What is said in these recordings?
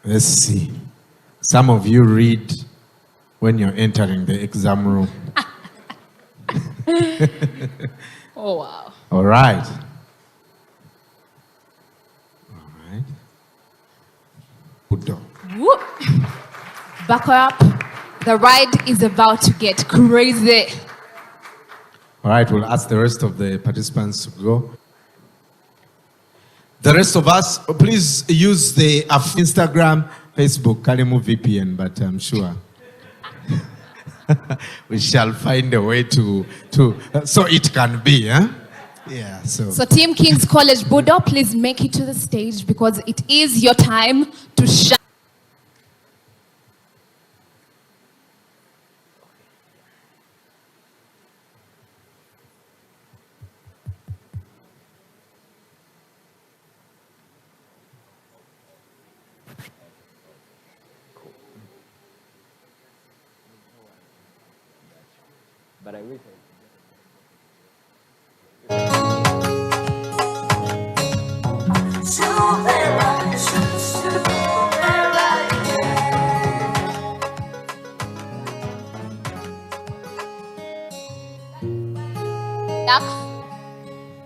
Let's see. Some of you read when you're entering the exam room. Oh, wow. All right. All right. Good. Whoop. Buckle up. The ride is about to get crazy. All right, we'll ask the rest of the participants to go. The rest of us, please use the Instagram, Facebook, Kalimu VPN, but I'm sure we shall find a way to so it can be, huh? Yeah, So Team King's College Budo, please make it to the stage because it is your time to shine. But I will.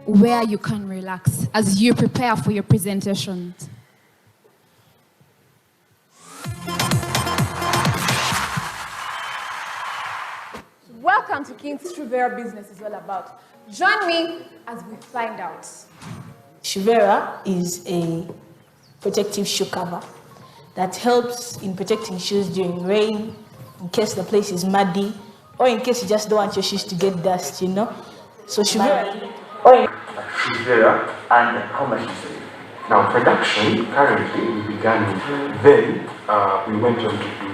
Where you can relax as you prepare for your presentations. Welcome to King's Shuvera Business is all about. Join me as we find out. Shuvera is a protective shoe cover that helps in protecting shoes during rain, in case the place is muddy, or in case you just don't want your shoes to get dust, you know. So Shuvera. Shuvera and how much is it? Now production currently we began with, then we went on to do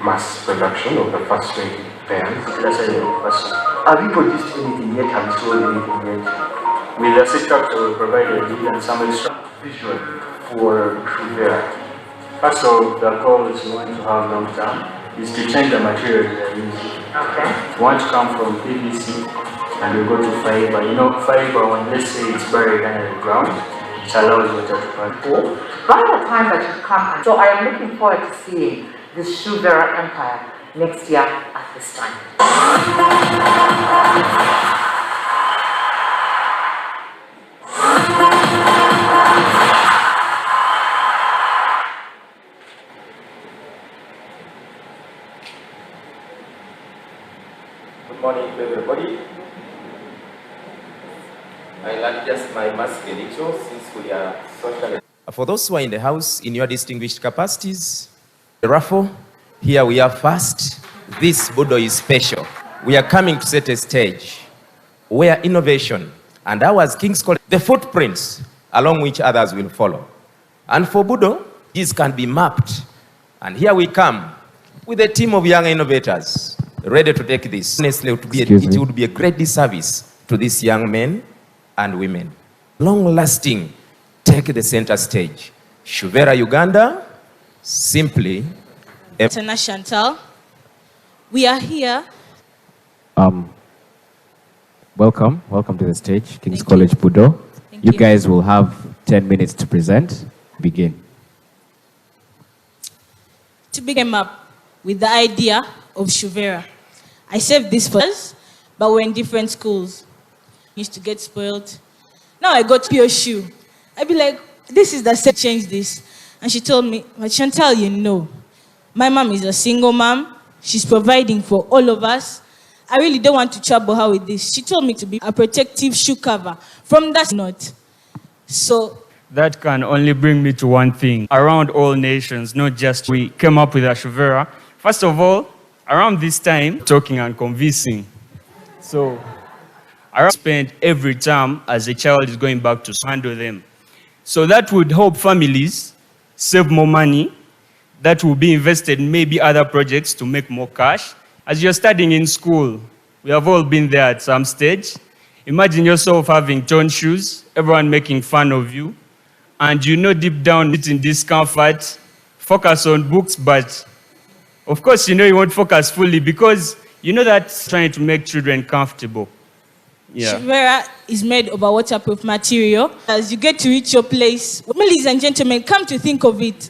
mass production of the first 20 pairs. Have you produced anything yet? Have you sold anything yet? With the setup to provide a lead and some extra visual for Shuvera. First of all, the goal is we want to have long term is to change the material we are using. Okay. We want to come from PVC and we go to fiber. You know, fiber, when let's say it's buried under the ground, it allows water to pass. By the time that you come, so I am looking forward to seeing this Shuvera empire next year at this time. Good morning to everybody. I'll adjust my mask a little since we are social. For those who are in the house in your distinguished capacities, the raffle, here we are first. This Budo is special. We are coming to set a stage where innovation and ours King's College, the footprints along which others will follow. And for Budo, this can be mapped. And here we come with a team of young innovators ready to take this. Honestly, it would be a great disservice to these young men and women. Long-lasting, take the center stage. Shuvera Uganda, simply. Tana Chantal, we are here. Welcome to the stage, King's College Budo. You guys will have 10 minutes to present. Begin. To begin up with the idea of Shuvera. I saved this for us, but we're in different schools. Used to get spoiled. Now I got pure shoe. I'd be like, this is the set, change this. And she told me, but Chantal, you know, my mom is a single mom. She's providing for all of us. I really don't want to trouble her with this. She told me to be a protective shoe cover. From that note, so that can only bring me to one thing. Around all nations, not just we came up with a Shuvera. First of all, around this time, talking and convincing. So I spent every time as a child is going back to handle them. So that would help families save more money. That will be invested in maybe other projects to make more cash. As you're studying in school, we have all been there at some stage. Imagine yourself having torn shoes, everyone making fun of you, and you know deep down it's in discomfort, focus on books, but of course you know you won't focus fully because you know that's trying to make children comfortable. Yeah. Shuvera is made of a waterproof material. As you get to reach your place, ladies and gentlemen, come to think of it,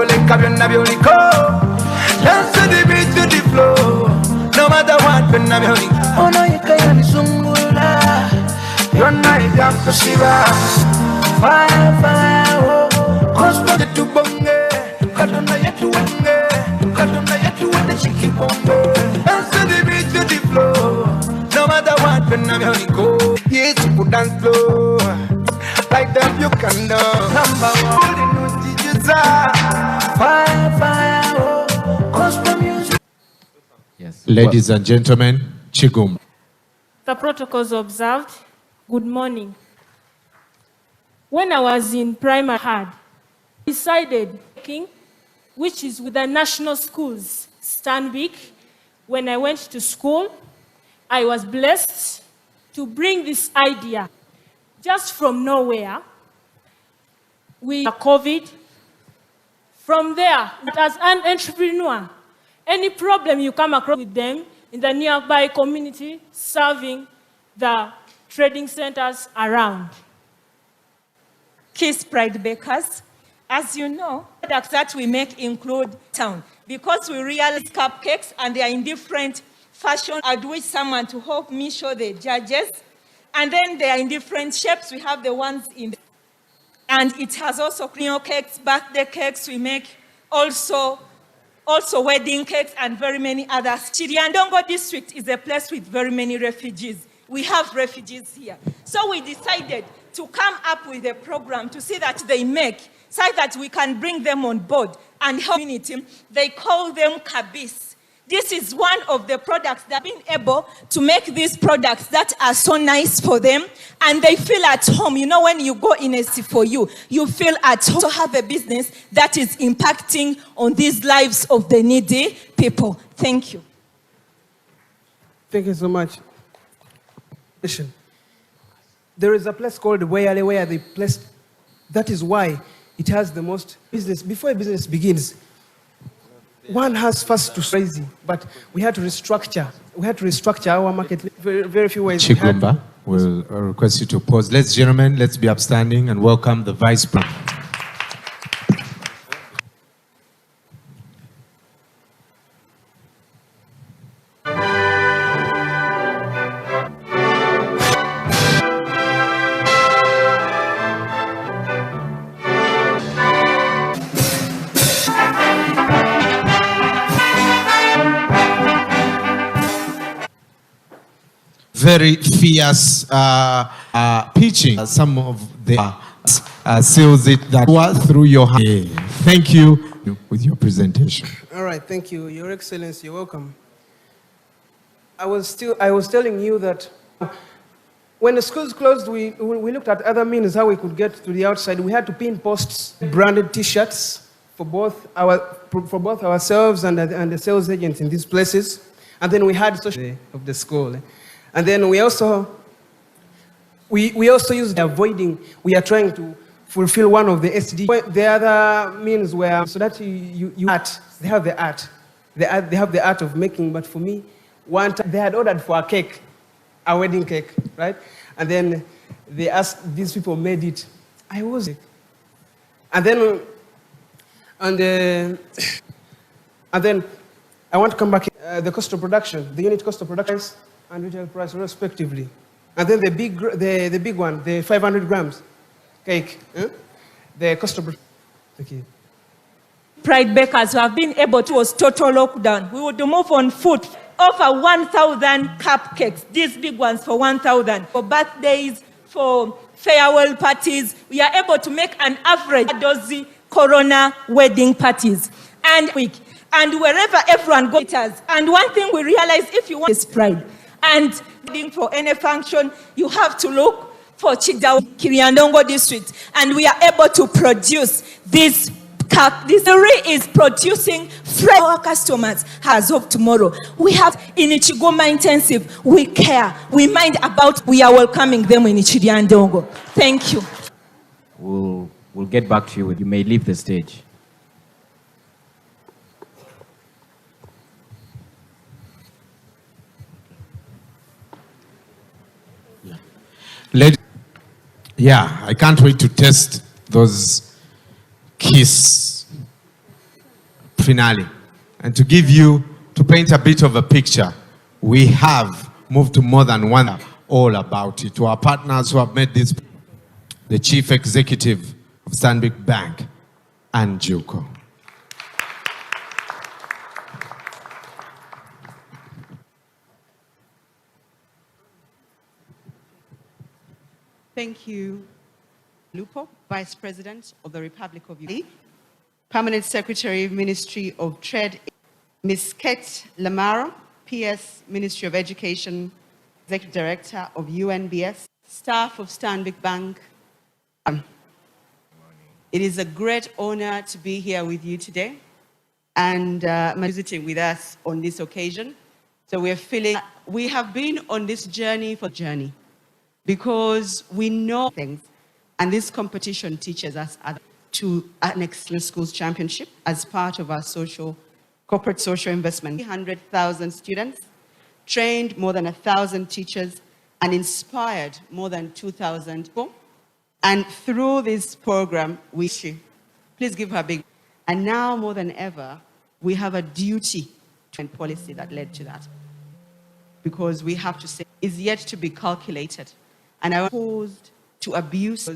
Koleka byonna byoliko. Dance to the beat to the flow. No matter what, byonna byoliko. Ono yekaya misungula. Yonna yekya shiba. Fire, fire, oh. Cosmo de tu bonge. Kadona yetu wenge. Kadona yetu wende shiki bonge. Dance to the beat to the flow. No matter what, byonna byoliko. Yes, you could dance slow. Like them you can do. Number one. Fire, fire, oh. Cosmo music. Yes. Ladies and gentlemen, Chigum. The protocols observed. Good morning. When I was in primary, I decided, which is with the national schools, Stanbic. When I went to school, I was blessed to bring this idea just from nowhere. With COVID. From there, as an entrepreneur, any problem you come across with them in the nearby community, serving the trading centers around. Kiss Pride Bakers. As you know, products that we make include town. Because we realize cupcakes and they are in different fashion, I'd wish someone to help me show the judges. And then they are in different shapes. We have the ones in and it has also cream cakes, birthday cakes we make, also wedding cakes and very many others. Chiriandongo district is a place with very many refugees. We have refugees here. So we decided to come up with a program to see that they make, so that we can bring them on board and help community. They call them Kabis. This is one of the products that have been able to make these products that are so nice for them and they feel at home. You know, when you go in a C4U, you feel at home to have a business that is impacting on these lives of the needy people. Thank you. Thank you so much. Listen, there is a place called Wayale where the place, that is why it has the most business. Before a business begins, one has first to crazy, but we had to restructure. We had to restructure our market very, very few ways. Chigumba will request you to pause. Ladies and gentlemen, let's be upstanding and welcome the Vice President. Very fierce pitching. Some of the sales it that through your hand. Thank you with your presentation. All right, thank you, Your Excellency. You're welcome. I was telling you that when the schools closed, we looked at other means how we could get to the outside. We had to pin posts, branded T-shirts for both ourselves and the sales agents in these places, and then we had social of the school. And then we also use avoiding. We are trying to fulfill one of the SDGs. The other means were so that you art. They have the art. They have the art of making. But for me, one time they had ordered for a cake, a wedding cake, right? And then they asked, these people made it. I was sick. And then I want to come back. The cost of production, the unit cost of production, and retail price respectively. And then the big one, the 500 grams cake, the cost of production. Thank you. Pride bakers who have been able to was total lockdown. We would move on foot. Over 1,000 cupcakes, these big ones for 1,000. For birthdays, for farewell parties, we are able to make an average dozen corona wedding parties. And wherever everyone goes, and one thing we realize, if you want this pride, and for any function, you have to look for Chigdawa, Kiriandongo district, and we are able to produce this. This is producing fresh for our customers as of tomorrow. We have in Ichigoma Intensive, we care, we mind about, we are welcoming them in Ichiriandongo. Thank you. We'll get back to you. You may leave the stage. Yeah, I can't wait to test those Kiss finale. And to paint a bit of a picture, we have moved to more than one, all about it. To our partners who have made this, the Chief Executive of Stanbic Bank, and Juko. Thank you, Lupo, Vice President of the Republic of Uganda, Permanent Secretary, Ministry of Trade, Ms. Kate Lamaro, PS, Ministry of Education, Executive Director of UNBS, staff of Stanbic Bank. It is a great honor to be here with you today and visiting with us on this occasion. So we have been on this journey because we know things, and this competition teaches us to an Excellent Schools Championship as part of our corporate social investment. 300,000 students, trained more than 1,000 teachers, and inspired more than 2,000 people. And through this program, please give her a big, and now more than ever, we have a duty to policy that led to that. Because we have to say, is yet to be calculated. And I was opposed to abuse.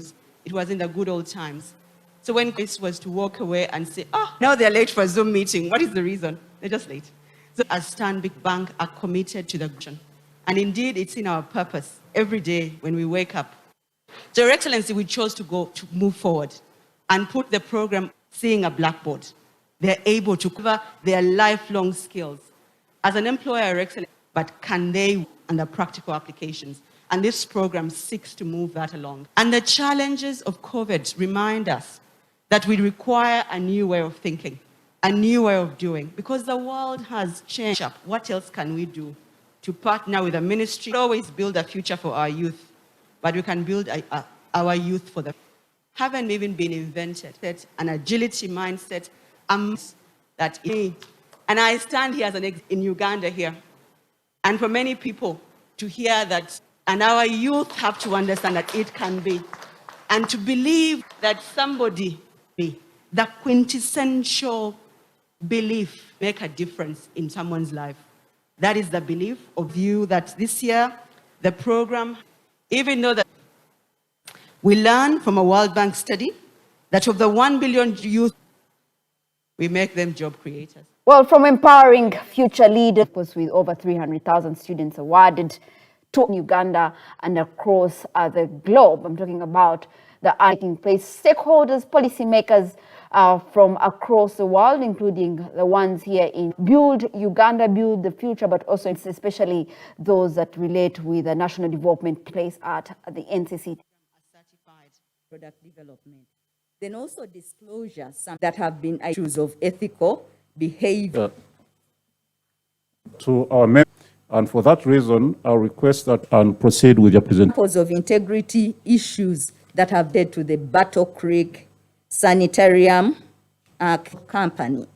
It was in the good old times. So when this was to walk away and say, oh, now they're late for a Zoom meeting. What is the reason? They're just late. So as Stanbic Bank are committed to the vision. And indeed, it's in our purpose every day when we wake up. So, Your Excellency, we chose to move forward and put the program seeing a blackboard. They're able to cover their lifelong skills. As an employer, Your Excellency, but can they under practical applications? And this program seeks to move that along. And the challenges of COVID remind us that we require a new way of thinking, a new way of doing, because the world has changed. What else can we do to partner with the ministry? We always build a future for our youth, but we can build our youth for the haven't even been invented. An agility mindset, that and I stand here as in Uganda here, and for many people to hear that, and our youth have to understand that it can be, and to believe that somebody, the quintessential belief, make a difference in someone's life. That is the belief of you that this year, the program, even though that we learn from a World Bank study that of the 1 billion youth, we make them job creators. Well, from empowering future leaders, with over 300,000 students awarded to Uganda and across the globe. I'm talking about the taking place. Stakeholders, policymakers from across the world, including the ones here in Build Uganda, Build the Future, but also especially those that relate with the national development place at the NCC. Certified product development. Then also disclosure, some that have been issues of ethical behavior. To our members, and for that reason, I'll request that and proceed with your presentation. Examples of integrity issues that have led to the Battle Creek Sanitarium company.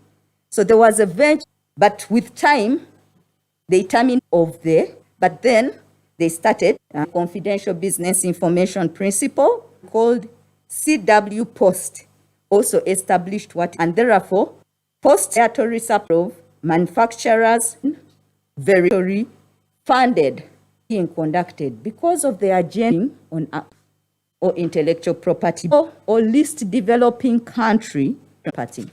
So there was a venture, but with time, they determined but then they started a confidential business information principle called CW Post, also established and therefore, post-territory support manufacturers very funded being conducted because of their agenda on or intellectual property or least developing country property.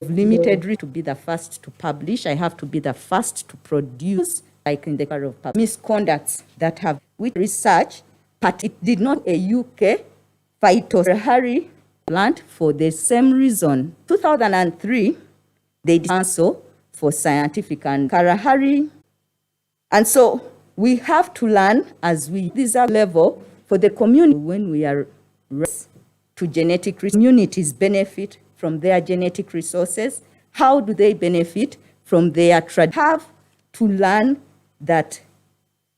Limited to be the first to publish, I have to be the first to produce, like in the car of misconducts that have with research, but it did not a UK phytosanitary plant for the same reason. 2003, they did also for scientific and Kalahari. And so we have to learn as this level for the community when we are to genetic communities benefit from their genetic resources. How do they benefit from their tradition? Have to learn that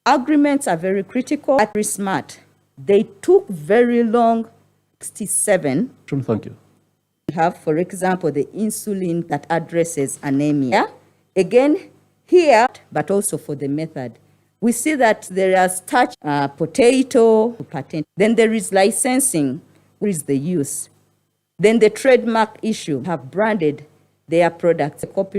agreements are very critical, very smart. They took very long, 67. Thank you. We have, for example, the insulin that addresses anemia. Again, here, but also for the method. We see that there are starch, potato, patent. Then there is licensing, which is the use. Then the trademark issue, have branded their products. Copy